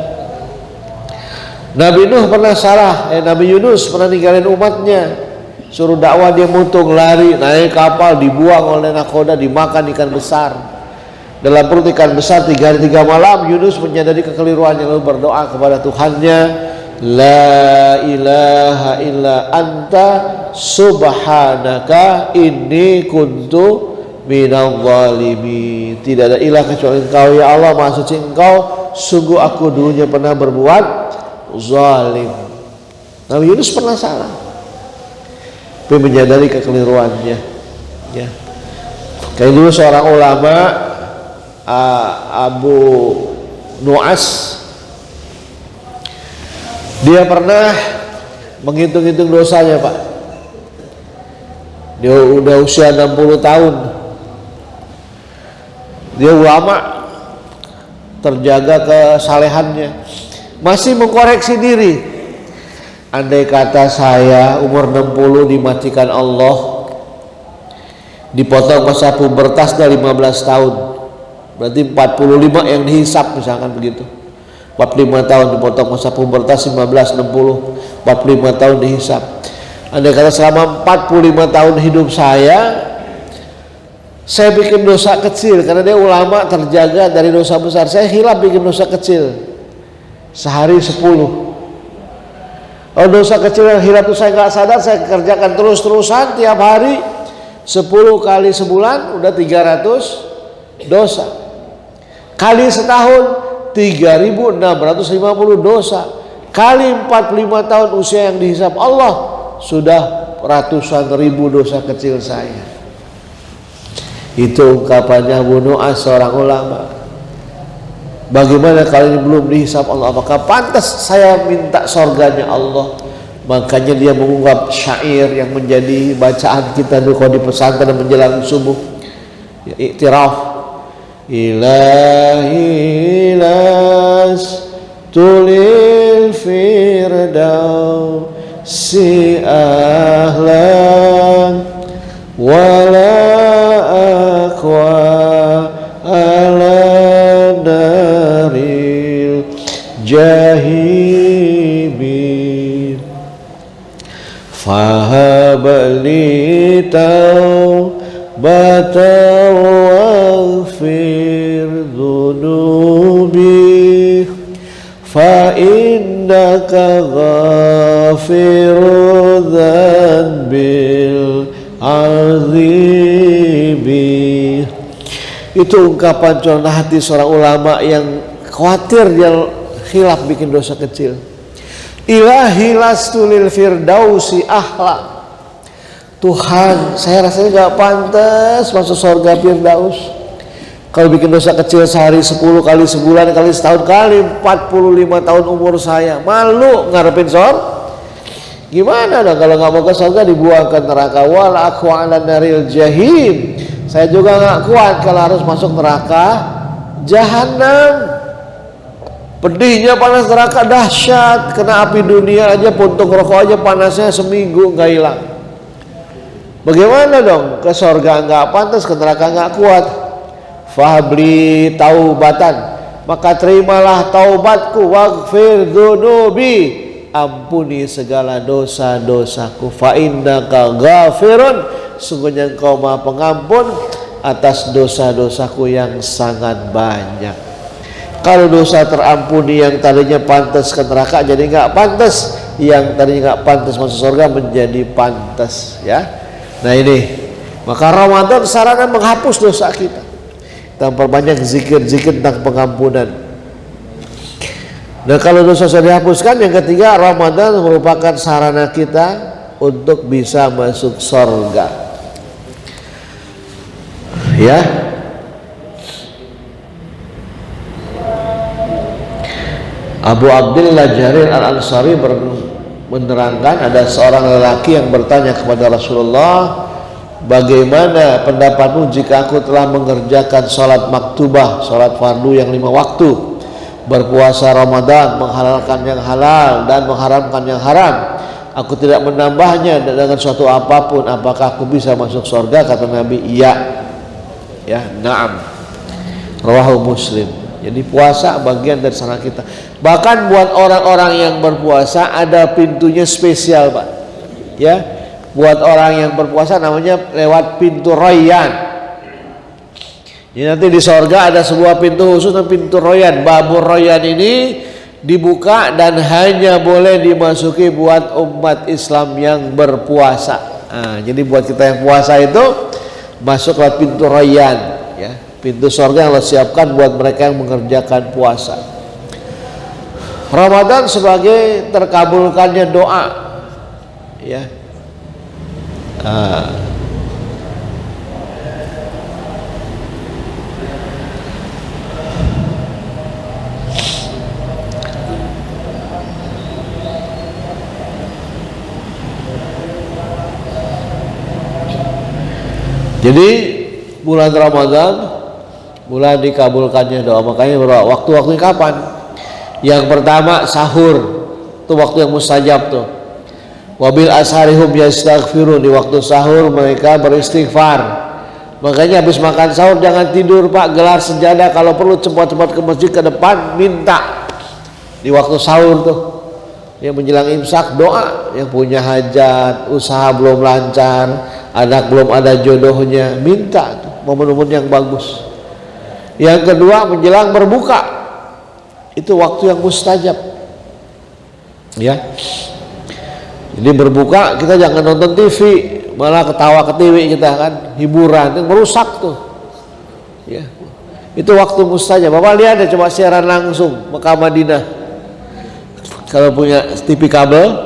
Speaker 2: Nabi Nuh pernah salah, Nabi Yunus pernah ninggalin umatnya. Suruh dakwah dia muntung, lari, naik kapal, dibuang oleh nakoda, dimakan ikan besar. Dalam perut ikan besar 3 hari 3 malam, Yunus menyadari kekeliruannya lalu berdoa kepada Tuhannya, La ilaha illa anta subhanaka inni kuntu minal zalimin. Tidak ada ilah kecuali Engkau, ya Allah, Maha Suci Engkau, sungguh aku dulunya pernah berbuat zalim. Nabi Yunus pernah salah, tapi menyadari kekeliruannya. Ya. Kayak dulu seorang ulama Abu Nu'as, dia pernah menghitung-hitung dosanya, Pak. Dia udah usia 60 tahun. Dia ulama, terjaga kesalehannya, masih mengkoreksi diri. Andai kata saya umur 60 dimatikan Allah, dipotong masa pubertas dari 15 tahun, berarti 45 yang dihisap, misalkan begitu. 45 tahun dipotong masa pubertas, 15, 60, 45 tahun dihisap. Andai kata selama 45 tahun hidup saya bikin dosa kecil, karena dia ulama terjaga dari dosa besar. Saya hilaf bikin dosa kecil, sehari 10. Oh, dosa kecil yang hilaf itu saya nggak sadar, saya kerjakan terus-terusan tiap hari 10 kali sebulan, udah 300 dosa. Kali setahun 3.650 dosa. Kali 45 tahun usia yang dihisap Allah, sudah ratusan ribu dosa kecil saya. Itu ungkapannya Abu Nu'as, seorang ulama. Bagaimana kalau ini belum dihisab Allah? Apakah pantas saya minta surganya Allah? Makanya dia mengungkap syair yang menjadi bacaan kita dulu kalau di pesantren menjelang subuh. Ya, iktiraf. Ilahi las tulil firdausi ahlan wala aqwa ala naril jahibin fahabli taubatan waghfir dhunubi fa innaka ghafiru dzanbil azibi. Itu ungkapan curahan hati seorang ulama yang khawatir dia khilaf bikin dosa kecil. Ilahi lastu lil firdausi ahla. Tuhan, saya rasanya gak pantas masuk surga firdaus. Kalau bikin dosa kecil sehari 10 kali, sebulan kali, setahun kali, 45 tahun umur saya, malu ngarepin surga. Gimana dong kalau nggak mau ke surga dibuang ke neraka? Wal aku ala naril jahim. Saya juga nggak kuat kalau harus masuk neraka jahanam. Pedihnya panas neraka dahsyat. Kena api dunia aja, puntung rokok aja panasnya seminggu nggak hilang. Bagaimana dong ke surga nggak pantas, ke neraka nggak kuat? Fahabli taubatan, maka terimalah taubatku. Waghfir dzunubi, ampuni segala dosa-dosaku. Fa innaka ghafirun, sungguhnya engkau maha pengampun atas dosa-dosaku yang sangat banyak. Kalau dosa terampuni, yang tadinya pantas ke neraka jadi nggak pantas, yang tadinya nggak pantas masuk surga menjadi pantas, ya. Nah ini, maka Ramadan sarana menghapus dosa kita. Kita perbanyak zikir-zikir tentang pengampunan. Nah kalau dosa sudah dihapuskan, yang ketiga Ramadan merupakan sarana kita untuk bisa masuk surga. Ya. Abu Abdillah Jarir Al-Ansari menerangkan ada seorang lelaki yang bertanya kepada Rasulullah, bagaimana pendapatmu jika aku telah mengerjakan sholat maktubah, sholat fardu yang 5 waktu, berpuasa Ramadan, menghalalkan yang halal dan mengharamkan yang haram, aku tidak menambahnya dengan suatu apapun, apakah aku bisa masuk surga? Kata Nabi, iya. Ya, na'am. Rawahu Muslim. Jadi puasa bagian dari sana kita. Bahkan buat orang-orang yang berpuasa ada pintunya spesial, Pak. Ya, buat orang yang berpuasa namanya lewat pintu Rayyan. Jadi nanti di surga ada sebuah pintu khusus, pintu Rayyan. Babur Rayyan ini dibuka dan hanya boleh dimasuki buat umat Islam yang berpuasa. Nah, jadi buat kita yang puasa itu masuk lewat pintu Rayyan, ya. Pintu surga yang Allah siapkan buat mereka yang mengerjakan puasa. Ramadan sebagai terkabulkannya doa, ya. Jadi bulan Ramadan bulan dikabulkannya doa. Makanya waktu-waktunya kapan? Yang pertama sahur, itu waktu yang mustajab tuh. Wabil asharihum yastaghfirun, di waktu sahur mereka beristighfar. Makanya habis makan sahur jangan tidur, Pak, gelar sejadah, kalau perlu cepat-cepat ke masjid ke depan minta. Di waktu sahur tuh, yang menjelang imsak doa, yang punya hajat, usaha belum lancar, anak belum ada jodohnya, minta tuh, momen-momen yang bagus. Yang kedua menjelang berbuka, itu waktu yang mustajab, ya. Jadi berbuka kita jangan nonton TV, malah ketawa ketiwi kita kan, hiburan itu merusak tuh, ya. Itu waktu mustajab. Bapak lihat deh, coba siaran langsung Mekah Madinah, kalau punya TV kabel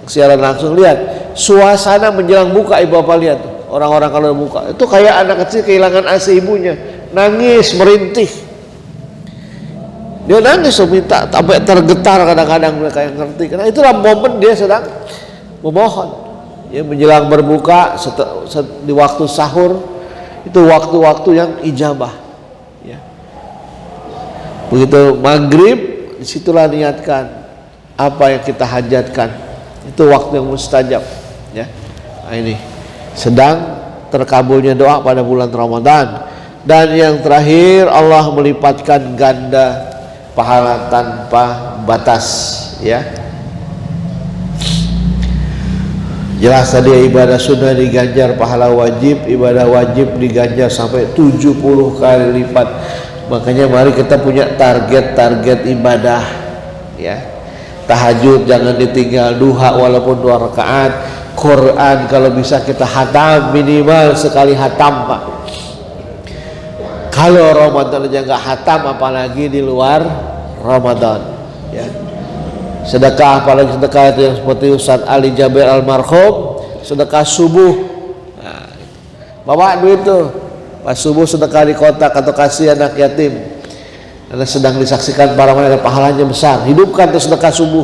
Speaker 2: siaran langsung, lihat suasana menjelang buka, ibu bapak lihat tuh. orang-orang kalau buka itu kayak anak kecil kehilangan ASI ibunya, nangis merintih. Dia nangis minta sampai tergetar kadang-kadang mereka yang ngerti karena itulah momen dia sedang memohon. Ya, menjelang berbuka di waktu sahur itu waktu-waktu yang ijabah. Ya. Begitu maghrib disitulah niatkan apa yang kita hajatkan. Itu waktu yang mustajab. Ya. Nah, ini sedang terkabulnya doa pada bulan Ramadan. Dan yang terakhir Allah melipatkan ganda pahala tanpa batas, ya. Jelas tadi ibadah sunnah diganjar pahala wajib, ibadah wajib diganjar sampai 70 kali lipat. Makanya mari kita punya target-target ibadah, ya. Tahajud jangan ditinggal, duha walaupun 2 rakaat, Quran kalau bisa kita hatam minimal sekali hatam, Pak. Kalau Ramadan aja nggak hatam, apalagi di luar Ramadan, ya. Sedekah, apalagi sedekah itu yang seperti Ustaz Ali Jabir almarhum, sedekah subuh. Nah, bawa duit tuh pas subuh sedekah di kotak atau kasih anak yatim. Karena sedang disaksikan para mereka pahalanya besar. Hidupkan tuh sedekah subuh,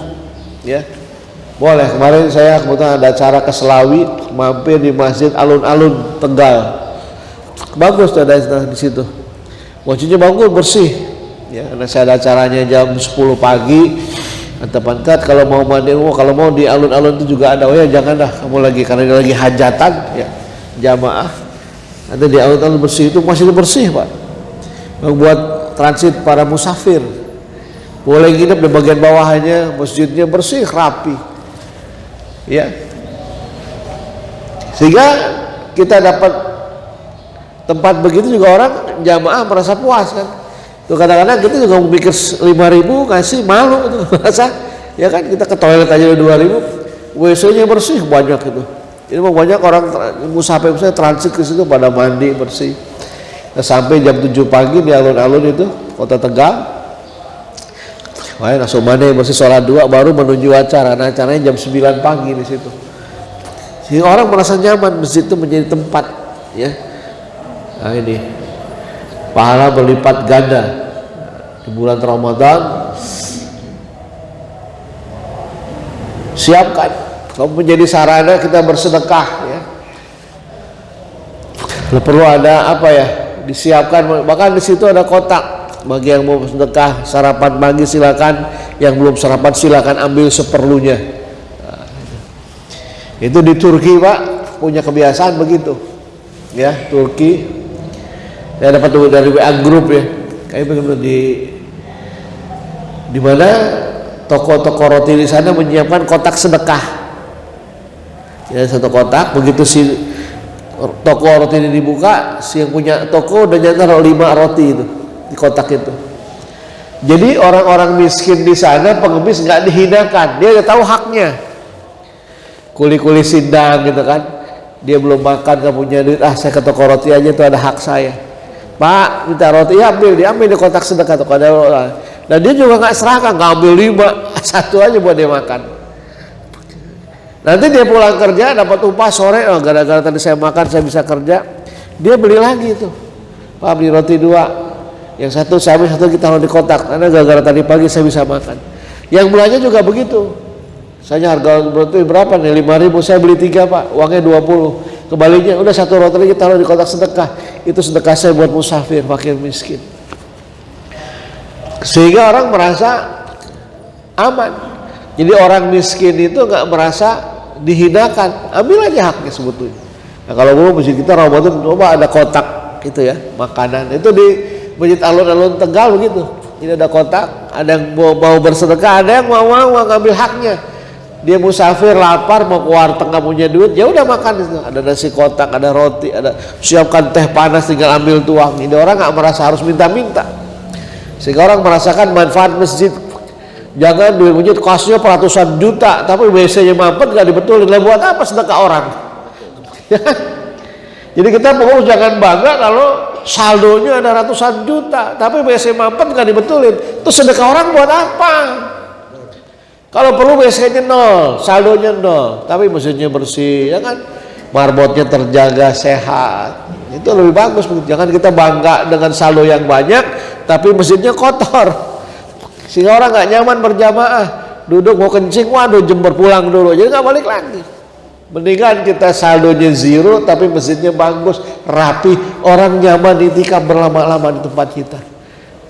Speaker 2: ya. Boleh. Kemarin saya kebetulan ada acara ke Selawi, mampir di Masjid Alun-Alun Tegal. Bagus tuh ada di situ. Masjidnya bagus, bersih. Ya, karena saya ada acaranya jam 10 pagi. Tepat kalau mau mandi, kalau mau di alun-alun itu juga ada. Oh ya jangan dah kamu lagi karena dia lagi hajatan, ya, jamaah. Ada di alun-alun bersih itu masih bersih, Pak. Buat transit para musafir. Boleh nginep di bagian bawahnya, masjidnya bersih, rapi. Ya. Sehingga kita dapat tempat begitu juga orang jamaah merasa puas kan. Tuh kadang-kadang kita juga mikir 5.000 kasih malu itu merasa, ya kan, kita ke toilet aja 2.000, WC-nya bersih banyak itu. Ini mau banyak orang musafir transit ke situ pada mandi bersih. Nah, sampai jam 7 pagi di alun-alun itu kota Tegal. Wah, langsung mandi bersih, sholat 2 baru menuju acara. Nah, acaranya jam 9 pagi di situ. Sehingga orang merasa nyaman, masjid itu menjadi tempat, ya. Nah, ini pahala berlipat ganda di bulan Ramadan. Siapkan kamu menjadi sarana kita bersedekah, ya. Perlu ada apa ya, disiapkan, bahkan di situ ada kotak bagi yang mau sedekah sarapan pagi silakan, yang belum sarapan silakan ambil seperlunya. Nah, itu di Turki, Pak, punya kebiasaan begitu, ya. Turki saya dapat dari WA grup, ya, kayak begitu di mana toko-toko roti di sana menyiapkan kotak sedekah, ya, satu kotak. Begitu si toko roti ini dibuka, si yang punya toko udah nyantar 5 roti itu di kotak itu. Jadi orang-orang miskin di sana, pengemis nggak dihinakan, dia udah tahu haknya. Kuli-kuli sindang gitu kan, dia belum makan, nggak punya duit, saya ke toko roti aja, itu ada hak saya. Pak, minta roti, ya diambil di kotak sedekah tuh kada. Dan dia juga nggak serakah, nggak ambil 5, 1 aja buat dia makan. Nanti dia pulang kerja dapat upah sore, oh, gara-gara tadi saya makan saya bisa kerja, dia beli lagi tuh. Pak, beli roti 2, yang satu saya ambil, satu kita taruh di kotak, karena gara-gara tadi pagi saya bisa makan. Yang belanja juga begitu. Saya harga roti berapa nih? 5.000, saya beli 3, Pak, uangnya 20. Kebalinya udah 1 roti lagi taruh di kotak sedekah. Itu sedekah saya buat musafir, fakir miskin. Sehingga orang merasa aman. Jadi orang miskin itu nggak merasa dihinakan, ambil aja haknya sebetulnya. Nah, kalau belum masjid kita Ramadan coba ada kotak gitu, ya, makanan. Itu di Masjid Alun-Alun Tegal begitu. Ini ada kotak, ada yang mau bersedekah, ada yang mau ngambil haknya. Dia musafir lapar mau ke warteg nggak punya duit, ya udah makan itu. Ada nasi kotak, ada roti, ada siapkan teh panas tinggal ambil tuang. Ini orang nggak merasa harus minta-minta. Sehingga orang merasakan manfaat masjid. Jangan duit masjid kosnya ratusan juta, tapi WC-nya mampet nggak dibetulin. Lah buat apa sedekah orang? Jadi kita pokoknya jangan bangga kalau saldonya ada ratusan juta, tapi WC mampet nggak dibetulin. Itu sedekah orang buat apa? Kalau perlu WC-nya 0, saldonya 0, tapi mesinnya bersih, ya kan? marbotnya terjaga sehat. Itu lebih bagus. Jangan kita bangga dengan saldo yang banyak tapi mesinnya kotor, sehingga orang nggak nyaman berjamaah. Duduk mau kencing, waduh jemur pulang dulu, jadi nggak balik lagi. Mendingan kita saldonya zero tapi mesinnya bagus, rapi, orang nyaman itikaf berlama-lama di tempat kita.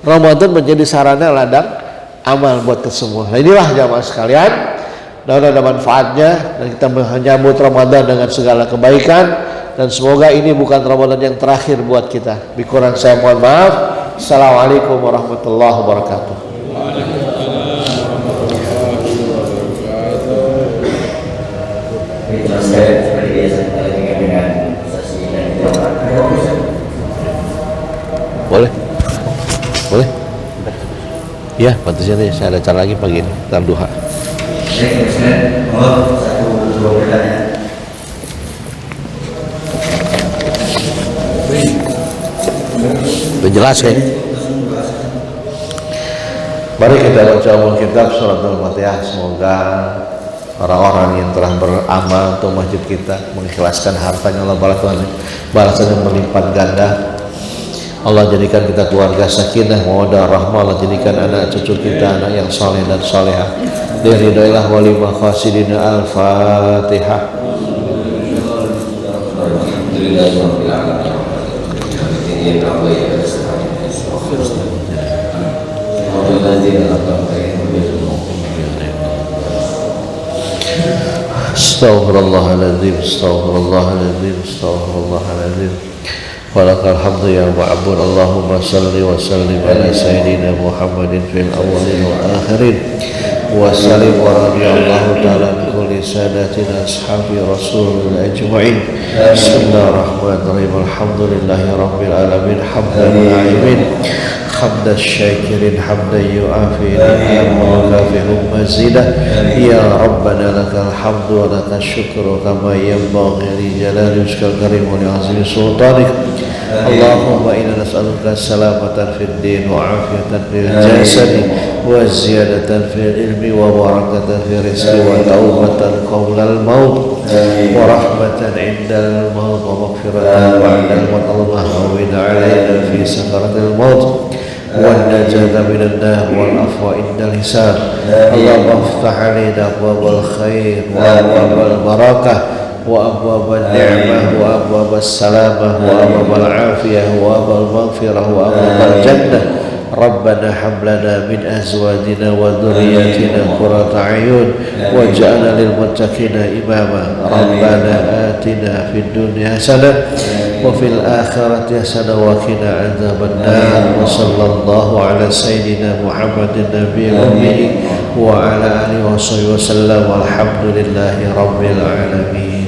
Speaker 2: Ramadan menjadi sarana ladang amal buat kita semua. Nah, inilah jamaah sekalian, dan ada manfaatnya, dan kita menyambut Ramadan dengan segala kebaikan, dan semoga ini bukan Ramadan yang terakhir buat kita. Kurang saya mohon maaf. Assalamualaikum warahmatullahi wabarakatuh. Boleh? Boleh? Ya, bantu saya ada acara lagi pagi ini, ntar duha. Udah jelas kan? Mari kita baca umul kitab surat Al-Fatihah. Semoga orang-orang yang telah beramal untuk masjid kita, mengikhlaskan hartanya, Allah balasannya melipat ganda. Allah jadikan kita keluarga sakinah, mawaddah, rahmah. Allah jadikan anak cucu kita anak yang saleh dan salehah. Diridhoilah wali maqasidina. Al-Fatihah. Astaghfirullahaladzim, astaghfirullahaladzim, astaghfirullahaladzim. Walakal hamdu ya ma'bud. Allahumma salli wa sallim ala sayyidina Muhammadin fil awwalin wa akhirin. Wa sallim wa radiyallahu ta'ala an kulli sadatina ashabi rasulil ajma'in. Bismillahirrahmanirrahim. Alhamdulillahi rabbil alamin. Hamdan na'imin, hamdan syakirin, hamdan yu'afi ni'am wa kafi'um mazidah. Ya Rabbana lakal hamdu wa lakal syukru kama yanbaghi li jalali wajhikal karim wa li azimi sultanik. Allahumma inna nas'aluka salamatan fid din wa afiyatan fil jasadi wa ziyadatan fil ilmi wa barakatan fil rizqi wa taubatan qabla al maut wa rahmatan indal maut wa maghfiratan ba'da al maut. Allahumma hawwin 'alaina fi sakaratil maut والنجاة من النار والعفو عند الحساب. اللهم افتح علينا أبواب الخير وأبواب البركة وأبواب النعمة وأبواب السلامة وأبواب العافية وأبواب المغفرة وأبواب الجنة. ربنا هب لنا من أزواجنا وذرياتنا قرة أعين واجعلنا للمتقين إماما. ربنا آتنا في الدنيا حسنة وفي الآخرة حسنة وقنا عذاب النار. وصلى الله على سيدنا محمد النبي الأمي وعلى آله وصحبه وسلم والحمد لله رب العالمين.